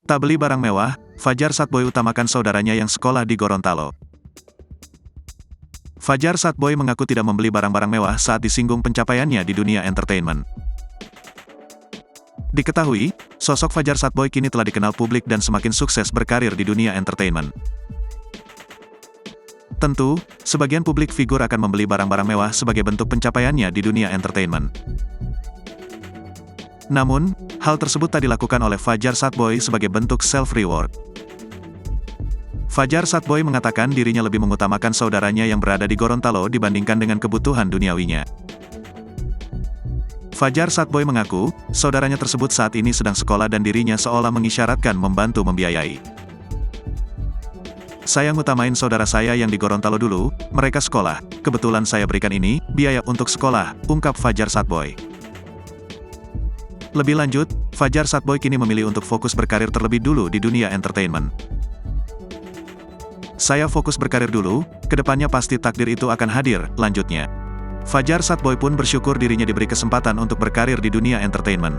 Tak beli barang mewah, Fajar Satboy utamakan saudaranya yang sekolah di Gorontalo. Fajar Satboy mengaku tidak membeli barang-barang mewah saat disinggung pencapaiannya di dunia entertainment. Diketahui, sosok Fajar Satboy kini telah dikenal publik dan semakin sukses berkarir di dunia entertainment. Tentu, sebagian publik figur akan membeli barang-barang mewah sebagai bentuk pencapaiannya di dunia entertainment. Namun, hal tersebut tak dilakukan oleh Fajar Satboy sebagai bentuk self-reward. Fajar Satboy mengatakan dirinya lebih mengutamakan saudaranya yang berada di Gorontalo dibandingkan dengan kebutuhan duniawinya. Fajar Satboy mengaku, saudaranya tersebut saat ini sedang sekolah dan dirinya seolah mengisyaratkan membantu membiayai. Saya ngutamain saudara saya yang di Gorontalo dulu, mereka sekolah, kebetulan saya berikan ini, biaya untuk sekolah, ungkap Fajar Satboy. Lebih lanjut, Fajar Satboy kini memilih untuk fokus berkarir terlebih dulu di dunia entertainment. Saya fokus berkarir dulu, kedepannya pasti takdir itu akan hadir, lanjutnya. Fajar Satboy pun bersyukur dirinya diberi kesempatan untuk berkarir di dunia entertainment.